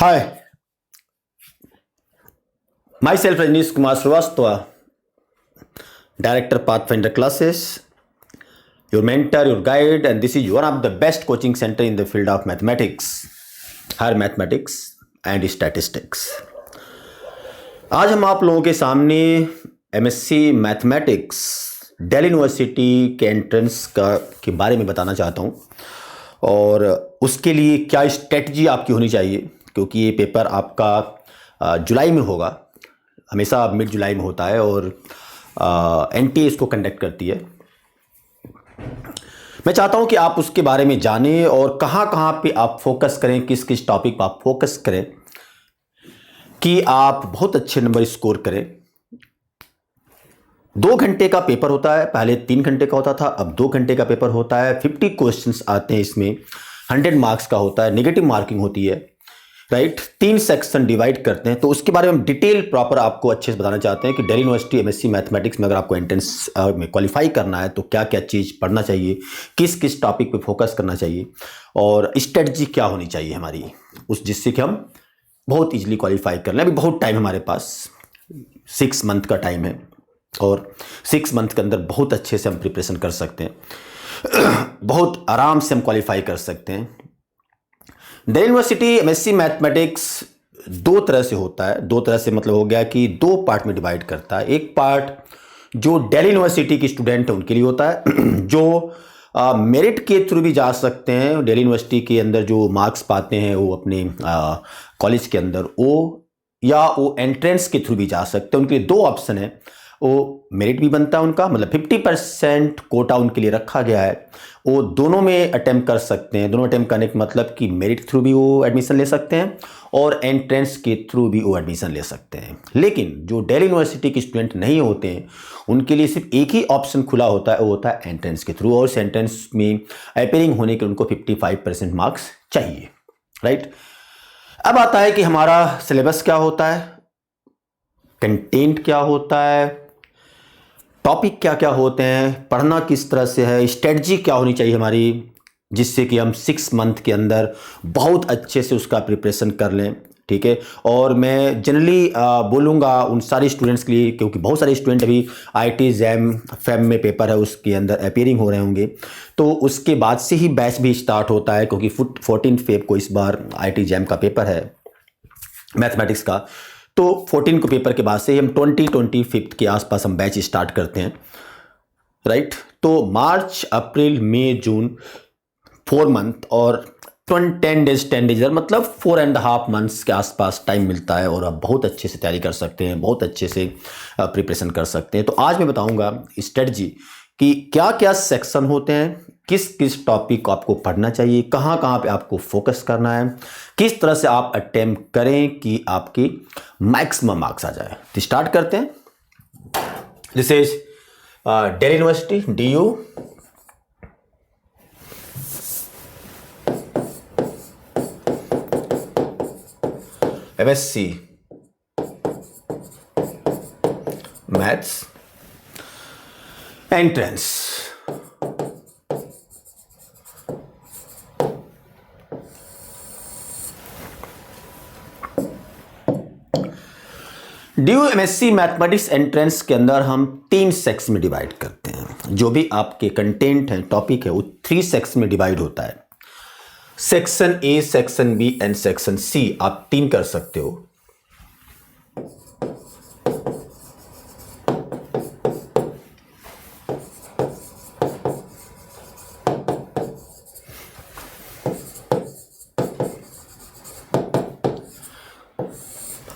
Hi, myself Rajneesh Kumar Srivastava, Director Pathfinder Classes, your mentor, your guide, and this is one of the best coaching center in the field of mathematics, higher mathematics and statistics. आज हम आप लोगों के सामने MSc mathematics Delhi university के entrance के बारे में बताना चाहता हूँ और उसके लिए क्या स्ट्रेटजी आपकी होनी चाहिए, क्योंकि ये पेपर आपका जुलाई में होगा, हमेशा मिड जुलाई में होता है और एनटीए इसको कंडक्ट करती है। मैं चाहता हूँ कि आप उसके बारे में जानें और कहाँ कहाँ पे आप फोकस करें, किस किस टॉपिक पर आप फोकस करें कि आप बहुत अच्छे नंबर स्कोर करें। 2 घंटे का पेपर होता है, पहले 3 घंटे का होता था, अब 2 घंटे का पेपर होता है। 50 क्वेश्चंस आते हैं इसमें, 100 मार्क्स का होता है, नेगेटिव मार्किंग होती है, राइट। 3 सेक्शन डिवाइड करते हैं, तो उसके बारे में हम डिटेल प्रॉपर आपको अच्छे से बताना चाहते हैं कि दिल्ली यूनिवर्सिटी एमएससी मैथमेटिक्स में अगर आपको एंट्रेंस में क्वालिफाई करना है तो क्या क्या चीज़ पढ़ना चाहिए, किस किस टॉपिक पे फोकस करना चाहिए और स्ट्रेटजी क्या होनी चाहिए हमारी, उस जिससे कि हम बहुत ईजिली क्वालिफाई कर लें। अभी बहुत टाइम हमारे पास, 6 मंथ का टाइम है और 6 मंथ के अंदर बहुत अच्छे से हम प्रिपरेशन कर सकते हैं, बहुत आराम से हम क्वालिफाई कर सकते हैं। दिल्ली यूनिवर्सिटी एमएससी मैथमेटिक्स 2 तरह से होता है। 2 तरह से मतलब हो गया कि 2 पार्ट में डिवाइड करता है। एक पार्ट जो दिल्ली यूनिवर्सिटी के स्टूडेंट है उनके लिए होता है, जो मेरिट के थ्रू भी जा सकते हैं। दिल्ली यूनिवर्सिटी के अंदर जो मार्क्स पाते हैं वो अपने कॉलेज के अंदर, वो एंट्रेंस के थ्रू भी जा सकते हैं। उनके लिए 2 ऑप्शन है, वो मेरिट भी बनता है उनका, मतलब 50% कोटा उनके लिए रखा गया है। वो दोनों में अटेम्प्ट कर सकते हैं। दोनों अटेम्प्ट करने का मतलब कि मेरिट थ्रू भी वो एडमिशन ले सकते हैं और एंट्रेंस के थ्रू भी वो एडमिशन ले सकते हैं। लेकिन जो दिल्ली यूनिवर्सिटी के स्टूडेंट नहीं होते हैं उनके लिए सिर्फ एक ही ऑप्शन खुला होता है, वो होता है एंट्रेंस के थ्रू, और उस एंट्रेंस में अपेयरिंग होने के उनको 55% मार्क्स चाहिए, राइट। अब आता है कि हमारा सिलेबस क्या होता है, कंटेंट क्या होता है, टॉपिक क्या क्या होते हैं, पढ़ना किस तरह से है, स्ट्रेटजी क्या होनी चाहिए हमारी, जिससे कि हम 6 मंथ के अंदर बहुत अच्छे से उसका प्रिपरेशन कर लें, ठीक है। और मैं जनरली बोलूँगा उन सारे स्टूडेंट्स के लिए, क्योंकि बहुत सारे स्टूडेंट अभी आईटी जैम फैम में पेपर है उसके अंदर अपेयरिंग हो रहे होंगे, तो उसके बाद से ही बैच भी स्टार्ट होता है, क्योंकि 14 फेब को इस बार आईटी जैम का पेपर है मैथमेटिक्स का। तो 14 को पेपर के बाद से हम 25 के आसपास हम बैच स्टार्ट करते हैं, राइट। तो मार्च अप्रैल मई जून 4 मंथ और 10 डेज मतलब 4.5 मंथ्स के आसपास टाइम मिलता है और आप बहुत अच्छे से तैयारी कर सकते हैं, बहुत अच्छे से प्रिपरेशन कर सकते हैं। तो आज मैं बताऊंगा स्ट्रेटजी कि क्या क्या सेक्शन होते हैं, किस किस टॉपिक को आपको पढ़ना चाहिए, कहाँ कहाँ पे आपको फोकस करना है, किस तरह से आप अटेम्प्ट करें कि आपकी मैक्सिमम मार्क्स आ जाए। तो स्टार्ट करते हैं। This is Delhi university DU, MSc maths entrance. DU MSc mathematics entrance के अंदर हम 3 सेक्शन में डिवाइड करते हैं। जो भी आपके कंटेंट है, टॉपिक है, वो 3 सेक्शन में डिवाइड होता है। Section A, section B and section C, आप 3 कर सकते हो।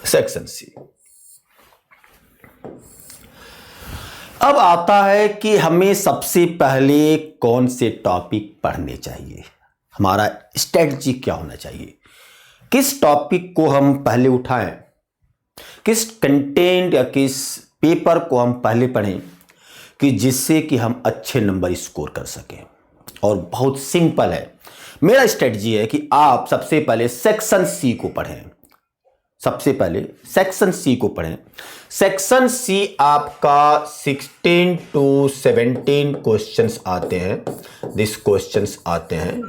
Section C। अब आता है कि हमें सबसे पहले कौन से टॉपिक पढ़ने चाहिए, हमारा स्ट्रेटजी क्या होना चाहिए, किस टॉपिक को हम पहले उठाएं, किस कंटेंट या किस पेपर को हम पहले पढ़ें कि जिससे कि हम अच्छे नंबर स्कोर कर सकें। और बहुत सिंपल है, मेरा स्ट्रेटजी है कि आप सबसे पहले सेक्शन C को पढ़ें। सबसे पहले सेक्शन C को पढ़ें। सेक्शन C आपका 16 to 17 क्वेश्चंस आते हैं, दिस क्वेश्चंस आते हैं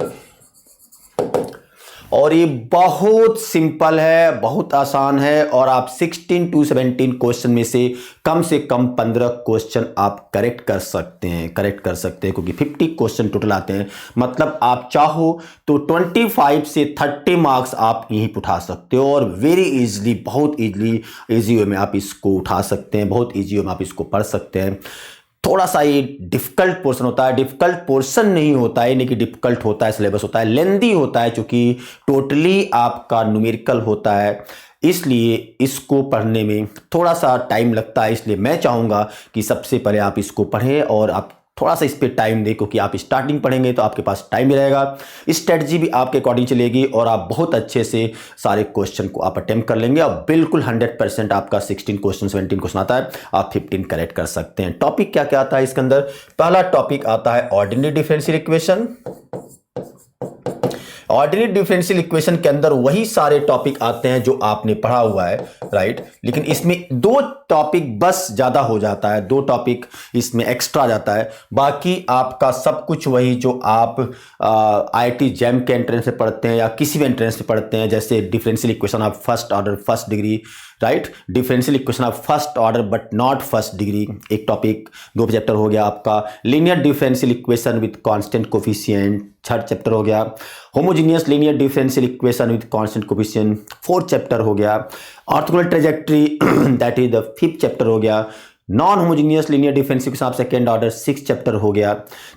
और ये बहुत सिंपल है, बहुत आसान है और आप 16 to 17 क्वेश्चन में से कम 15 क्वेश्चन आप करेक्ट कर सकते हैं क्योंकि 50 क्वेश्चन टोटल आते हैं। मतलब आप चाहो तो 25 से 30 मार्क्स आप यहीं पर उठा सकते हो और वेरी इजीली, बहुत इजी वे में आप इसको उठा सकते हैं, बहुत इजी वे में आप इसको पढ़ सकते हैं। थोड़ा सा ये डिफिकल्ट पोर्शन होता है, डिफिकल्ट पोर्शन नहीं होता है, यानी कि डिफिकल्ट होता है, सिलेबस होता है, लेंदी होता है, क्योंकि टोटली आपका न्यूमेरिकल होता है, इसलिए इसको पढ़ने में थोड़ा सा टाइम लगता है। इसलिए मैं चाहूँगा कि सबसे पहले आप इसको पढ़ें और आप थोड़ा सा इस पर टाइम दें, क्योंकि आप स्टार्टिंग पढ़ेंगे तो आपके पास टाइम भी रहेगा, स्ट्रेटजी भी आपके अकॉर्डिंग चलेगी और आप बहुत अच्छे से सारे क्वेश्चन को आप अटेम्प्ट कर लेंगे और बिल्कुल 100% आपका 16 क्वेश्चन 17 क्वेश्चन आता है, आप 15 करेक्ट कर सकते हैं। टॉपिक क्या क्या आता है इसके अंदर? पहला टॉपिक आता है ordinary differential equation. Ordinary differential equation के अंदर वही सारे टॉपिक आते हैं जो आपने पढ़ा हुआ है, राइट, लेकिन इसमें 2 टॉपिक बस ज्यादा हो जाता है, 2 टॉपिक इसमें एक्स्ट्रा जाता है, बाकी आपका सब कुछ वही जो आप IIT जैम के एंट्रेंस में पढ़ते हैं या किसी भी एंट्रेंस में पढ़ते हैं, जैसे differential equation of first order first degree, right, differential equation of first order but not first degree, एक टॉपिक। 2 चैप्टर हो गया आपका linear differential equation with constant coefficient, 3rd chapter हो गया homogeneous linear differential equation with constant coefficient, 4th chapter हो गया orthogonal trajectory that is the 5th chapter हो गया non homogeneous linear differential equation of second order 6th chapter हो गया।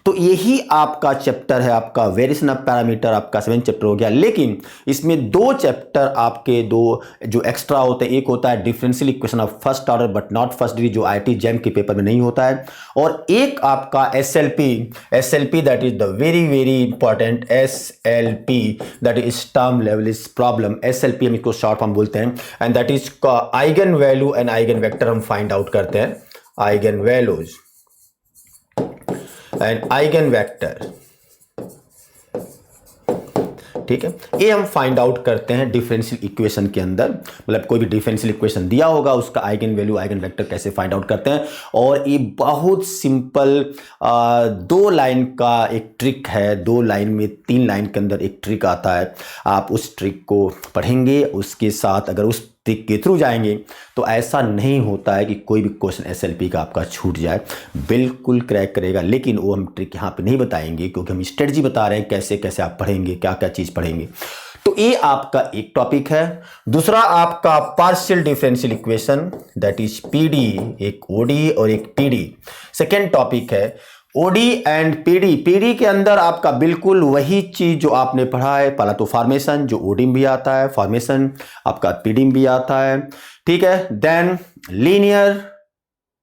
तो यही आपका चैप्टर है, आपका वेरिएशन ऑफ पैरामीटर आपका 7th चैप्टर हो गया। लेकिन इसमें 2 चैप्टर आपके 2 जो एक्स्ट्रा होते हैं, एक होता है differential equation of first order but not first degree जो IIT जैम के पेपर में नहीं होता है, और एक आपका SLP that is the very important SLP that is Sturm Liouville problem, SLP हम इसको शॉर्ट फॉर्म बोलते हैं, and that is eigen value and eigen vector हम फाइंड आउट करते हैं, eigen values and eigen vector, ठीक है, ये हम फाइंड आउट करते हैं डिफरेंशियल इक्वेशन के अंदर। मतलब कोई भी डिफरेंशियल इक्वेशन दिया होगा उसका आइगन वैल्यू आइगन वेक्टर कैसे फाइंड आउट करते हैं, और ये बहुत सिंपल 2 लाइन का एक ट्रिक है, 2 लाइन में 3 लाइन के अंदर एक ट्रिक आता है। आप उस ट्रिक को पढ़ेंगे, उसके साथ अगर उस ट्रिक के थ्रू जाएंगे तो ऐसा नहीं होता है कि कोई भी क्वेश्चन SLP का आपका छूट जाए, बिल्कुल क्रैक करेगा। लेकिन वो हम ट्रिक यहाँ पे नहीं बताएंगे, क्योंकि हम स्ट्रेटजी बता रहे हैं कैसे कैसे आप पढ़ेंगे, क्या क्या चीज़ पढ़ेंगे। तो ये आपका एक टॉपिक है। दूसरा आपका partial differential equation that is PD, एक OD और एक PD। सेकेंड टॉपिक है OD एंड PD के अंदर आपका बिल्कुल वही चीज जो आपने पढ़ा है, पहला तो फॉर्मेशन जो OD में भी आता है, फॉर्मेशन आपका PD में भी आता है, ठीक है। Then linear,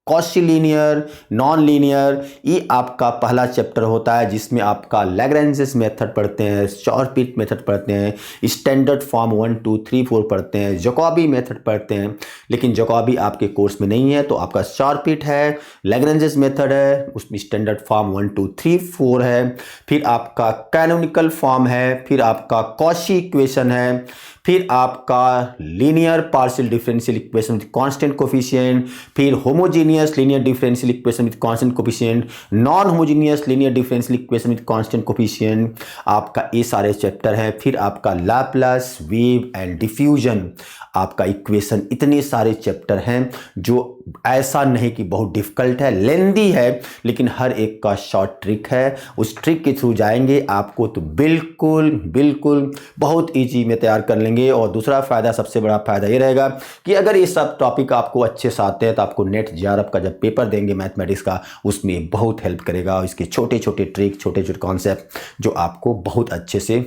Cauchy linear, non linear, ये आपका पहला चैप्टर होता है जिसमें आपका लैग्रेंजेस मेथड पढ़ते हैं, शॉर्ट-पिट मेथड पढ़ते हैं, स्टैंडर्ड फॉर्म 1 2 3 4 पढ़ते हैं, जैकोबी मेथड पढ़ते हैं। लेकिन जैकोबी आपके कोर्स में नहीं है, तो आपका शॉर्ट-पिट है, लैग्रेंजेस मेथड है, उसमें स्टैंडर्ड फॉर्म 1 2 3 4 है, फिर आपका कैनोनिकल फॉर्म है, फिर आपका कॉशी इक्वेशन है, फिर आपका linear partial differential equation with constant coefficient, फिर homogeneous linear differential equation with constant coefficient, non homogeneous linear differential equation with constant coefficient, आपका ये सारे चैप्टर हैं। फिर आपका लैप्लास, वेव एंड डिफ्यूजन, आपका इक्वेशन, इतने सारे चैप्टर हैं जो ऐसा नहीं कि बहुत डिफिकल्ट है, लेंदी है, लेकिन हर एक का शॉर्ट ट्रिक है। उस ट्रिक के थ्रू जाएंगे आपको तो बिल्कुल बहुत इजी में तैयार कर लेंगे। और दूसरा फ़ायदा, सबसे बड़ा फ़ायदा ये रहेगा कि अगर ये सब टॉपिक आपको अच्छे से आते हैं तो आपको नेट JRF का जब पेपर देंगे मैथमेटिक्स का, उसमें बहुत हेल्प करेगा। इसके छोटे छोटे ट्रिक, छोटे छोटे कॉन्सेप्ट जो आपको बहुत अच्छे से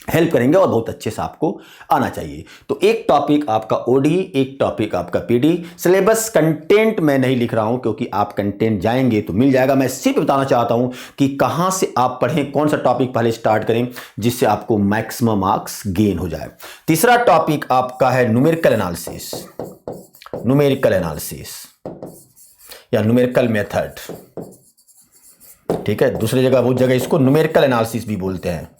हेल्प करेंगे और बहुत अच्छे से आपको आना चाहिए। तो एक टॉपिक आपका OD, एक टॉपिक आपका PD। सिलेबस कंटेंट मैं नहीं लिख रहा हूं, क्योंकि आप कंटेंट जाएंगे तो मिल जाएगा। मैं सिर्फ बताना चाहता हूं कि कहां से आप पढ़ें, कौन सा टॉपिक पहले स्टार्ट करें जिससे आपको मैक्सिमम मार्क्स गेन हो जाए। तीसरा टॉपिक आपका है न्यूमेरिकल एनालिसिस, या न्यूमेरिकल मेथड, ठीक है। दूसरी जगह, बहुत जगह इसको न्यूमेरिकल एनालिसिस भी बोलते हैं।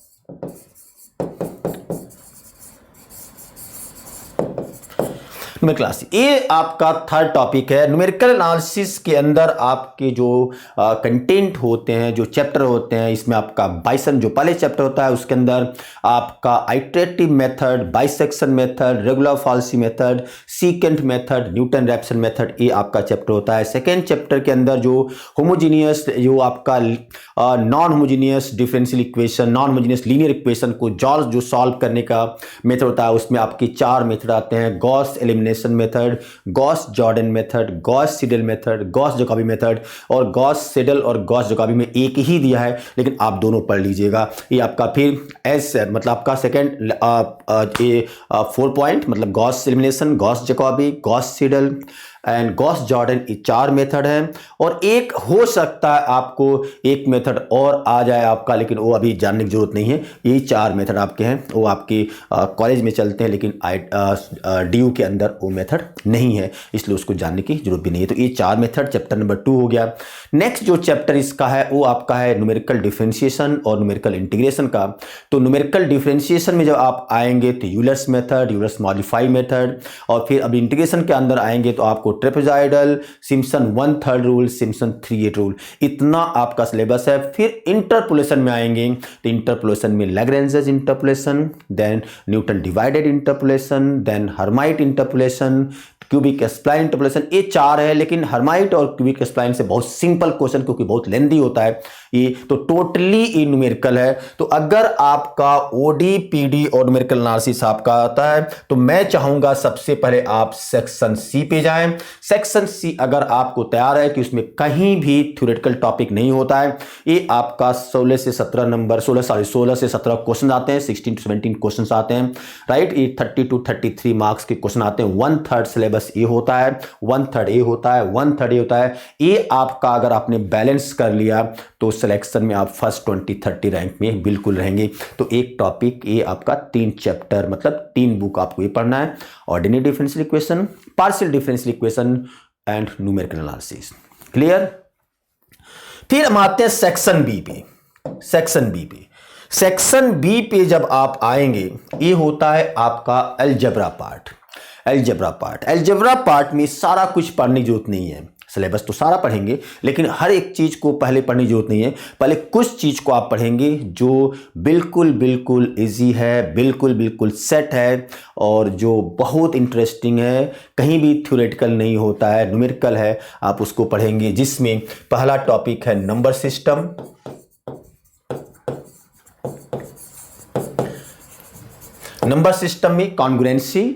न्यूमेरिकल एनालिसिस ये आपका थर्ड टॉपिक है। न्यूमेरिकल एनालिसिस के अंदर आपके जो कंटेंट होते हैं, जो चैप्टर होते हैं, इसमें आपका बाइसेक्शन जो पहले चैप्टर होता है उसके अंदर आपका iterative method, bisection method, regula falsi method, secant method, Newton Raphson method, ये आपका चैप्टर होता है। सेकेंड चैप्टर के अंदर जो होमोजीनियस, जो आपका non homogeneous differential equation, non homogeneous linear equation को जो सॉल्व करने का मेथड होता है, उसमें आपके 4 मेथड आते हैं। Gauss elimination method, Gauss Jordan method, Gauss Seidel method, Gauss Jacobi method. और गॉस सीडल और गॉस जैकोबी में एक ही दिया है, लेकिन आप दोनों पढ़ लीजिएगा। ये आपका फिर मतलब आपका सेकेंड 4 पॉइंट, मतलब Gauss elimination, Gauss Jacobi, Gauss Seidel and Gauss Jordan, ये 4 मेथड हैं। और एक हो सकता है आपको एक मेथड और आ जाए आपका, लेकिन वो अभी जानने की जरूरत नहीं है। ये 4 मेथड आपके हैं, वो आपके कॉलेज में चलते हैं, लेकिन DU के अंदर वो मेथड नहीं है, इसलिए उसको जानने की जरूरत भी नहीं है। तो ये 4 मेथड चैप्टर नंबर 2 हो गया। नेक्स्ट जो चैप्टर इसका है वो आपका है न्यूमेरिकल डिफरेंशिएशन और न्यूमेरिकल इंटीग्रेशन का। तो न्यूमेरिकल डिफरेंशिएशन में जब आप आएंगे तो Euler's method, Euler's modify method, और फिर अब इंटीग्रेशन के अंदर आएंगे तो आपको trapezoidal, Simpson 1/3 rule, Simpson 3/8 rule, इतना आपका सिलेबस है। फिर इंटरपोलेशन में आएंगे तो इंटरपोलेशन में Lagrange's interpolation, then Newton divided interpolation, then Hermite interpolation, cubic spline interpolation, ये 4 है। लेकिन हर्माइट और क्यूबिक स्प्लाइन से बहुत सिंपल क्वेश्चन, क्योंकि बहुत लेंदी होता है ये, तो टोटली ये न्यूमेरिकल है। तो अगर आपका ओडी पीडी और न्यूमेरिकल एनालिसिस आपका आता है तो मैं चाहूंगा सबसे पहले आप सेक्शन सी पे जाएं। सेक्शन सी अगर आपको तैयार है कि उसमें कहीं भी थ्योरेटिकल टॉपिक नहीं होता है, ये आपका 16 से 17 नंबर 16 से 17 क्वेश्चन आते हैं, 16 to 17 क्वेश्चन आते हैं, राइट। ये 30 to 33 मार्क्स के क्वेश्चन आते हैं। 1/3 सिलेबस ये होता है, 1/3 ये होता है, 1/3 ये होता है। ये आपका अगर आपने बैलेंस कर लिया तो सिलेक्शन में आप फर्स्ट 20-30 रैंक में बिल्कुल रहेंगे। तो एक टॉपिक ये आपका 3 चैप्टर, मतलब 3 बुक आपको ये पढ़ना है। Ordinary differential equation, partial differential equation and numerical analysis. Clear. फिर हम आते हैं सेक्शन बी पे। सेक्शन बी पे, सेक्शन बी पे जब आप आएंगे, ये होता है आपका अलजेब्रा पार्ट। अलजेब्रा पार्ट में सारा कुछ पढ़ने की जरूरत नहीं है। सिलेबस तो सारा पढ़ेंगे, लेकिन हर एक चीज को पहले पढ़ने की जरूरत नहीं है। पहले कुछ चीज को आप पढ़ेंगे जो बिल्कुल इजी है, बिल्कुल सेट है, और जो बहुत इंटरेस्टिंग है, कहीं भी थ्योरेटिकल नहीं होता है, न्यूमेरिकल है, आप उसको पढ़ेंगे। जिसमें पहला टॉपिक है नंबर सिस्टम, नंबर सिस्टम में कॉन्ग्रुएंसी,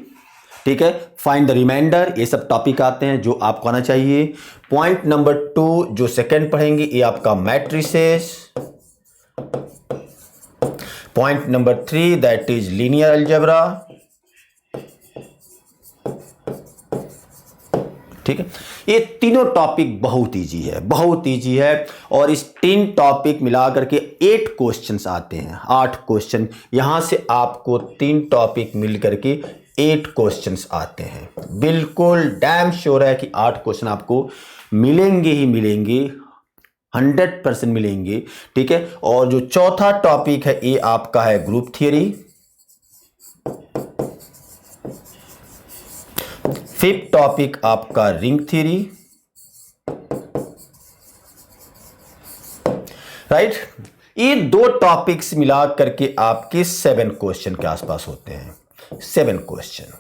ठीक है, फाइंड द रिमाइंडर, ये सब टॉपिक आते हैं जो आपको आना चाहिए। पॉइंट नंबर 2 जो सेकंड पढ़ेंगे ये आपका matrices. Point number 3 that is linear algebra, ठीक है। ये तीनों टॉपिक बहुत इजी है, और इस 3 टॉपिक मिला करके 8 क्वेश्चंस आते हैं, 8 क्वेश्चन। यहां से आपको 3 टॉपिक मिल करके 8 क्वेश्चंस आते हैं। बिल्कुल डैम श्योर है कि 8 क्वेश्चन आपको मिलेंगे ही मिलेंगे, 100% मिलेंगे, ठीक है। और जो चौथा टॉपिक है ये आपका है ग्रुप थियरी। 5th टॉपिक आपका रिंग थ्योरी, राइट। ये 2 टॉपिक्स मिला करके आपके 7 क्वेश्चन के आसपास होते हैं, 7 क्वेश्चन।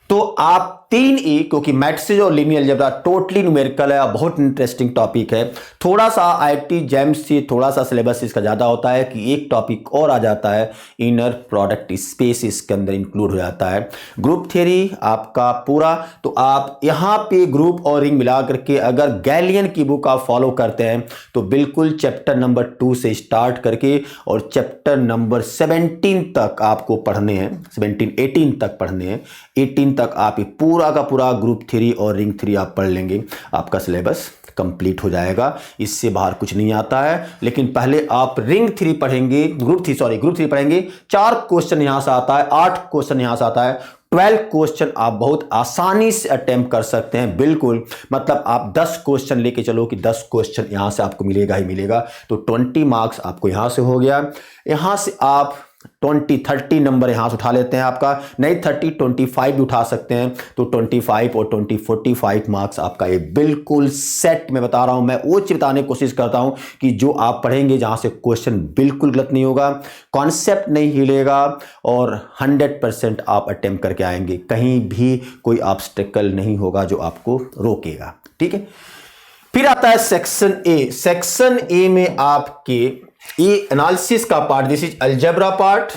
तो आप 3E, क्योंकि मैट्रिसेस और लीनियर अलजेब्रा टोटली न्यूमेरिकल है, बहुत इंटरेस्टिंग टॉपिक है। थोड़ा सा IIT जेम्स से थोड़ा सा सिलेबस इसका ज़्यादा होता है कि एक टॉपिक और आ जाता है, इनर प्रोडक्ट स्पेस इसके अंदर इंक्लूड हो जाता है। ग्रुप थ्योरी आपका पूरा, तो आप यहाँ पे ग्रुप और रिंग मिला करके अगर गैलियन की बुक आप फॉलो करते हैं तो बिल्कुल चैप्टर नंबर 2 से स्टार्ट करके और चैप्टर नंबर 17 तक आपको पढ़ने हैं, 18 तक पढ़ने हैं। 18 तक आप पूरा का पूरा ग्रुप थ्योरी और रिंग थ्योरी आप पढ़ लेंगे, आपका सिलेबस कंप्लीट हो जाएगा। इससे बाहर कुछ नहीं आता है। लेकिन पहले आप रिंग थ्योरी पढ़ेंगे, ग्रुप थ्योरी पढ़ेंगे। 4 क्वेश्चन यहां से आता है, 8 क्वेश्चन यहां से आता है, 12 क्वेश्चन आप बहुत आसानी से अटेम्प्ट कर सकते हैं। बिल्कुल, मतलब आप 10 क्वेश्चन लेके चलो कि 10 क्वेश्चन यहां से आपको मिलेगा ही मिलेगा, तो 20 मार्क्स आपको यहां से हो गया। यहां से आप 20-30 नंबर यहां से उठा लेते हैं आपका, नहीं 30-25 भी उठा सकते हैं, तो 25 और 20-45 मार्क्स आपका ये बिल्कुल सेट। मैं बता रहा हूं, मैं वो चीज बताने की कोशिश करता हूं कि जो आप पढ़ेंगे जहां से क्वेश्चन बिल्कुल गलत नहीं होगा, कॉन्सेप्ट नहीं हिलेगा और 100% आप अटेम्प्ट करके आएंगे, कहीं भी कोई ऑब्स्टेकल नहीं होगा जो आपको रोकेगा। ठीक है, फिर आता है सेक्शन ए। सेक्शन ए में आपके ये एनालिसिस का part, this is algebra part,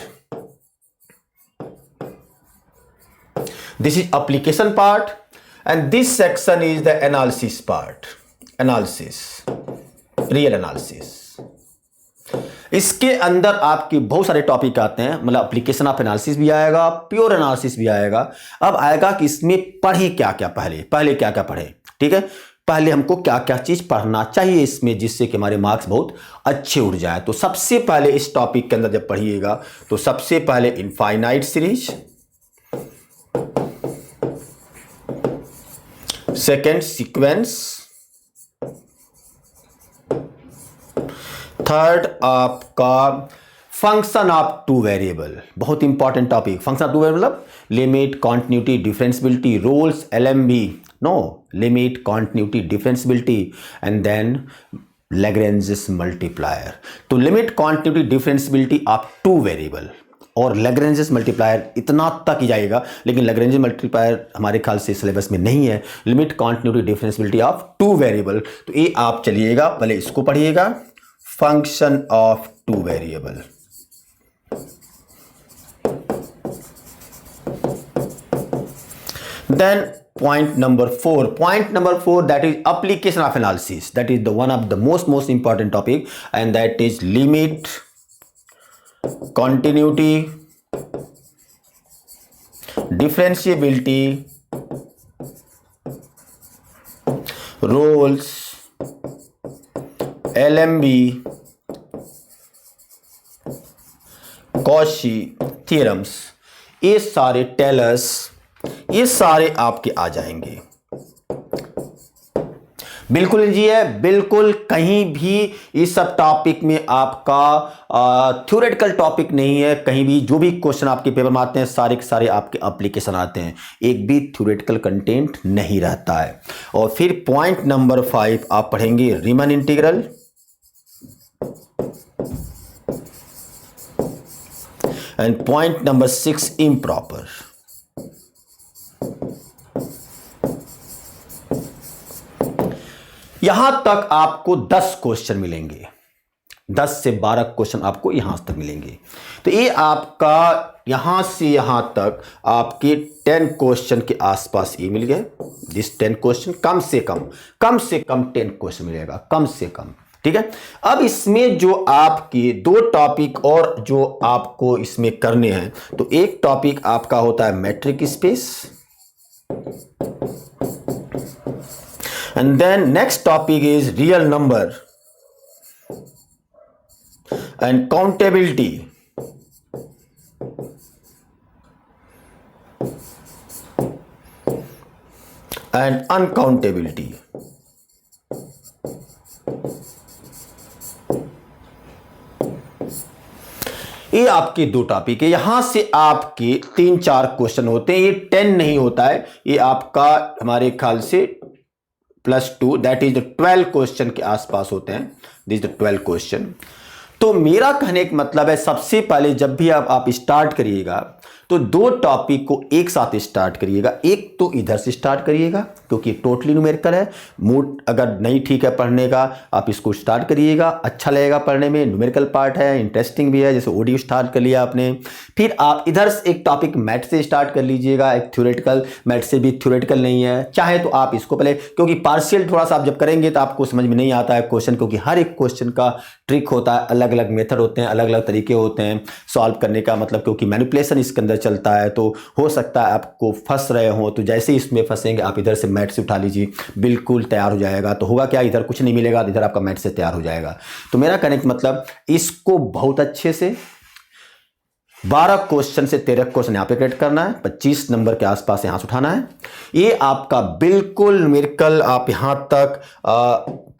this is application part and this section is the analysis part, analysis, real analysis. इसके अंदर आपके बहुत सारे टॉपिक आते हैं, मतलब एप्लीकेशन ऑफ एनालिसिस भी आएगा, प्योर एनालिसिस भी आएगा। अब आएगा कि इसमें पढ़े क्या क्या, पहले क्या क्या पढ़े। ठीक है, पहले हमको क्या क्या चीज पढ़ना चाहिए इसमें, जिससे कि हमारे मार्क्स बहुत अच्छे उठ जाए। तो सबसे पहले इस टॉपिक के अंदर जब पढ़िएगा तो सबसे पहले infinite series, second sequence, third आपका फंक्शन ऑफ टू वेरिएबल, बहुत important topic. Function of two variable मतलब limit, continuity, differentiability, Rolle's, LMV, no limit, continuity, differentiability and then Lagrange's multiplier. तो limit, continuity, differentiability of two variable और Lagrange's multiplier इतना तक ही जाएगा, लेकिन Lagrange's multiplier हमारे ख्याल से सिलेबस में नहीं है। Limit, continuity, differentiability of two variable, तो ये आप चलिएगा पहले इसको पढ़िएगा, function of two variable. Then point number 4, that is application of analysis, that is the one of the most important topic, and that is limit, continuity, differentiability, roles, LMB, Cauchy theorems, ये सारे tailors, ये सारे आपके आ जाएंगे। बिल्कुल जी है, बिल्कुल कहीं भी इस सब टॉपिक में आपका थ्योरेटिकल टॉपिक नहीं है। कहीं भी जो भी क्वेश्चन आपके पेपर में आते हैं सारे के सारे आपके एप्लीकेशन आते हैं, एक भी थ्योरेटिकल कंटेंट नहीं रहता है। और फिर पॉइंट नंबर 5 आप पढ़ेंगे Riemann integral, and point number 6 improper. यहां तक आपको 10 क्वेश्चन मिलेंगे, 10 से 12 क्वेश्चन आपको यहां तक मिलेंगे। तो ये आपका यहां से यहां तक आपके 10 क्वेश्चन के आसपास ये मिल गए। दिस 10 क्वेश्चन कम से कम 10 क्वेश्चन मिलेगा, कम से कम। ठीक है, अब इसमें जो आपके 2 टॉपिक और जो आपको इसमें करने हैं, तो एक टॉपिक आपका होता है matric space, and then next topic is real number and countability, and uncountability। ये आपके 2 टॉपिक है। यहां से आपके 3-4 क्वेश्चन होते हैं, ये 10 नहीं होता है, ये आपका हमारे ख्याल से +2, दैट इज द 12 क्वेश्चन के आसपास होते हैं। This the 12 question. तो मेरा कहने का मतलब है, सबसे पहले जब भी आप स्टार्ट करिएगा तो 2 टॉपिक को एक साथ स्टार्ट करिएगा। एक तो इधर से स्टार्ट करिएगा क्योंकि टोटली न्यूमेरिकल है, मूड अगर नहीं ठीक है पढ़ने का आप इसको स्टार्ट करिएगा, अच्छा लगेगा पढ़ने में, न्यूमेरिकल पार्ट है, इंटरेस्टिंग भी है, जैसे ओडी स्टार्ट कर लिया आपने। फिर आप इधर से एक टॉपिक मैथ से स्टार्ट कर लीजिएगा, एक थ्योरेटिकल, मैथ से भी थ्योरेटिकल नहीं है, चाहे तो आप इसको पहले, क्योंकि पार्शियल थोड़ा सा आप जब करेंगे तो आपको समझ में नहीं आता है क्वेश्चन, क्योंकि हर एक क्वेश्चन का ट्रिक होता है, अलग अलग मेथड होते हैं, अलग अलग तरीके होते हैं सॉल्व करने का, मतलब क्योंकि मैनिपुलेशन इसके अंदर चलता है, तो हो सकता है आपको फंस रहे हो, तो जैसे ही इसमें फंसेंगे आप इधर से मैथ से उठा लीजिए, बिल्कुल तैयार हो जाएगा। तो होगा क्या, इधर कुछ नहीं मिलेगा, इधर आपका मैथ से तैयार हो जाएगा। तो मेरा कहने का मतलब इसको बहुत अच्छे से 12 क्वेश्चन से 13 क्वेश्चन यहाँ पे करेक्ट करना है, 25 नंबर के आसपास यहाँ से उठाना है। ये आपका बिल्कुल न्यूमेरिकल आप यहाँ तक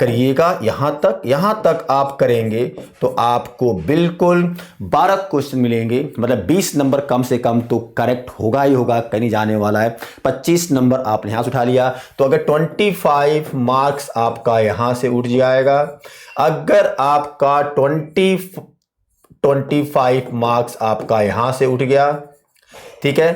करिएगा, यहाँ तक आप करेंगे तो आपको बिल्कुल 12 क्वेश्चन मिलेंगे, मतलब 20 नंबर कम से कम तो करेक्ट होगा ही होगा, कहीं जाने वाला है। 25 नंबर आपने यहाँ से उठा लिया तो अगर 25 मार्क्स आपका यहाँ से उठ जाएगा। अगर आपका 25 मार्क्स आपका यहां से उठ गया, ठीक है,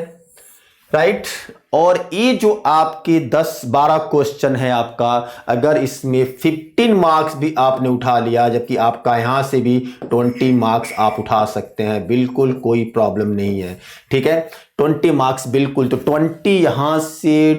राइट। और ये जो आपके 10-12 क्वेश्चन है आपका, अगर इसमें 15 मार्क्स भी आपने उठा लिया, जबकि आपका यहां से भी 20 मार्क्स आप उठा सकते हैं, बिल्कुल कोई प्रॉब्लम नहीं है, ठीक है। 20 मार्क्स बिल्कुल, तो 20 यहाँ से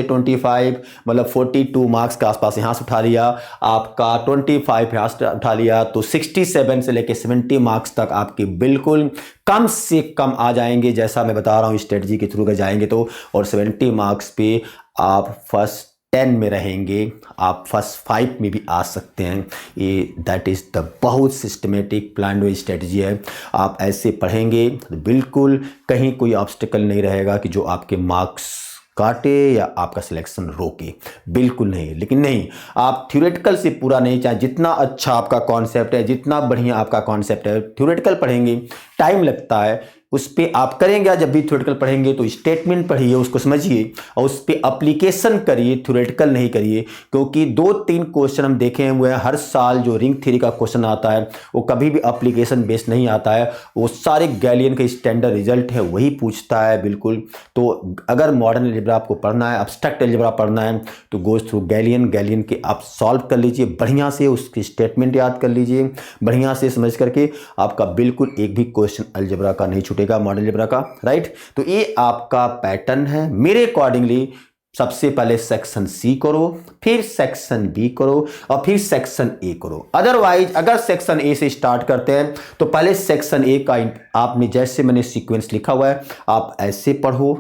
25, मतलब 42 मार्क्स के आसपास यहाँ से उठा लिया, आपका 25 यहाँ से उठा लिया, तो 67 से लेके 70 मार्क्स तक आपके बिल्कुल कम से कम आ जाएंगे, जैसा मैं बता रहा हूँ स्ट्रेटजी के थ्रू अगर जाएंगे तो। और 70 मार्क्स पे आप फर्स्ट 10 में रहेंगे, आप फर्स्ट 5 में भी आ सकते हैं। ये दैट इज़ द बहुत सिस्टमेटिक प्लान स्ट्रेटजी है। आप ऐसे पढ़ेंगे तो बिल्कुल कहीं कोई ऑब्स्टिकल नहीं रहेगा कि जो आपके मार्क्स काटे या आपका सिलेक्शन रोके, बिल्कुल नहीं। लेकिन नहीं, आप थ्योरेटिकल से पूरा नहीं, चाहे जितना अच्छा आपका कॉन्सेप्ट है, जितना बढ़िया आपका कॉन्सेप्ट है, थ्योरेटिकल पढ़ेंगे, टाइम लगता है उस पर आप करेंगे। जब भी थ्योरेटिकल पढ़ेंगे तो स्टेटमेंट पढ़िए, उसको समझिए और उस पर अप्लीकेशन करिए, थ्योरेटिकल नहीं करिए। क्योंकि 2-3 क्वेश्चन हम देखे हुए हैं, हर साल जो रिंग थ्योरी का क्वेश्चन आता है वो कभी भी अप्लीकेशन बेस्ड नहीं आता है, वो सारे गैलियन का स्टैंडर्ड रिजल्ट है वही पूछता है, बिल्कुल। तो अगर मॉडर्न अलजेब्रा आपको पढ़ना है, अब्स्ट्रैक्ट अलजेब्रा पढ़ना है, तो गोज थ्रू गैलियन के आप सॉल्व कर लीजिए बढ़िया से, उसकी स्टेटमेंट याद कर लीजिए बढ़िया से, समझ करके आपका बिल्कुल एक भी क्वेश्चन अलजेब्रा का नहीं छूटेगा, मॉडर्न अलजेब्रा का, राइट। तो ये आपका पैटर्न है मेरे अकॉर्डिंगली। सबसे पहले सेक्शन सी करो, फिर सेक्शन बी करो और फिर सेक्शन ए करो। अदरवाइज अगर सेक्शन ए से स्टार्ट करते हैं तो पहले सेक्शन ए का आपने, जैसे मैंने सीक्वेंस लिखा हुआ है, आप ऐसे पढ़ो,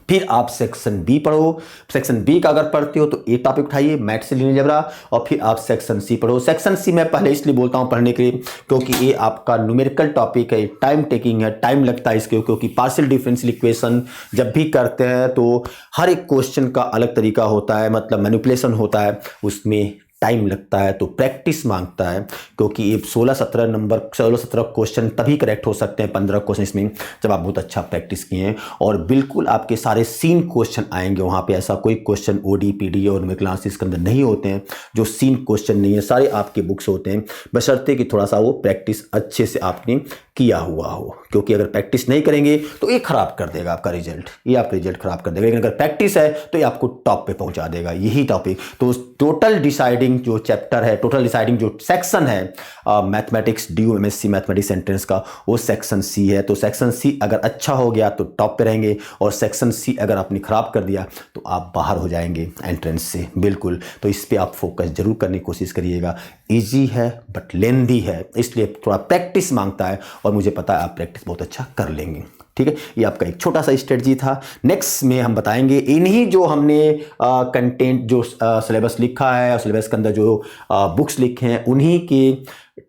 फिर आप सेक्शन बी पढ़ो। सेक्शन बी का अगर पढ़ते हो तो ए टॉपिक उठाइए, मैथ से लीनियर अलजेब्रा, और फिर आप सेक्शन सी पढ़ो। सेक्शन सी मैं पहले इसलिए बोलता हूं पढ़ने के लिए क्योंकि ये आपका न्यूमेरिकल टॉपिक है, टाइम टेकिंग है, टाइम लगता है इसके, क्योंकि पार्शियल डिफरेंशियल इक्वेशन जब भी करते हैं तो हर एक क्वेश्चन का अलग तरीका होता है, मतलब मैनिपुलेशन होता है, उसमें टाइम लगता है, तो प्रैक्टिस मांगता है। क्योंकि ये 16-17 क्वेश्चन तभी करेक्ट हो सकते हैं, 15 क्वेश्चन इसमें, जब आप बहुत अच्छा प्रैक्टिस किए हैं। और बिल्कुल आपके सारे सीन क्वेश्चन आएंगे वहाँ पे, ऐसा कोई क्वेश्चन ओडी पीडी और न्यूमेरिकल एनालिसिस के अंदर नहीं होते हैं जो सीन क्वेश्चन नहीं है, सारे आपके बुक्स होते हैं, बशर्ते कि थोड़ा सा वो प्रैक्टिस अच्छे से आपने किया हुआ हो। क्योंकि अगर प्रैक्टिस नहीं करेंगे तो ये खराब कर देगा आपका रिजल्ट, ये आपका रिजल्ट खराब कर देगा। लेकिन अगर प्रैक्टिस है तो ये आपको टॉप पे पहुंचा देगा, यही टॉपिक। तो टोटल डिसाइडिंग जो चैप्टर है, टोटल डिसाइडिंग जो सेक्शन है mathematics DU MSc mathematics entrance का, वो सेक्शन सी है। तो सेक्शन सी अगर अच्छा हो गया तो टॉप पे रहेंगे, और सेक्शन सी अगर आपने खराब कर दिया तो आप बाहर हो जाएंगे एंट्रेंस से, बिल्कुल। तो इस पर आप फोकस जरूर करने की कोशिश करिएगा। ईजी है बट लेंदी है, इसलिए थोड़ा प्रैक्टिस मांगता है, और मुझे पता है आप प्रैक्टिस बहुत अच्छा कर लेंगे, ठीक है। ये आपका एक छोटा सा स्ट्रेटजी था। नेक्स्ट में हम बताएंगे इन्हीं जो हमने कंटेंट जो सिलेबस लिखा है, और सिलेबस के अंदर जो बुक्स लिखे हैं, उन्हीं के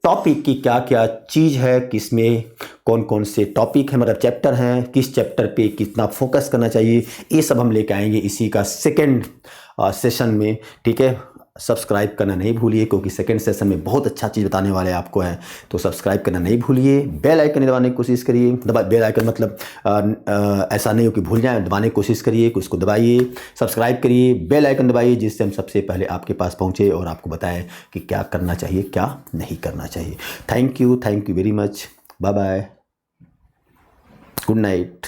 टॉपिक की क्या क्या चीज़ है, किसमें कौन कौन से टॉपिक है, मतलब चैप्टर हैं, किस चैप्टर पे कितना फोकस करना चाहिए, ये सब हम लेके आएंगे इसी का सेकेंड सेशन में, ठीक है। सब्सक्राइब करना नहीं भूलिए, क्योंकि सेकंड सेशन में बहुत अच्छा चीज़ बताने वाले आपको हैं। तो सब्सक्राइब करना नहीं भूलिए, बेल आइकन दबाने की कोशिश करिए। बेल आइकन मतलब ऐसा नहीं हो कि भूल जाएं, दबाने की कोशिश करिए, उसको दबाइए, सब्सक्राइब करिए, बेल आइकन दबाइए, जिससे हम सबसे पहले आपके पास पहुँचे और आपको बताएं कि क्या करना चाहिए, क्या नहीं करना चाहिए। Thank you very much, bye bye, good night.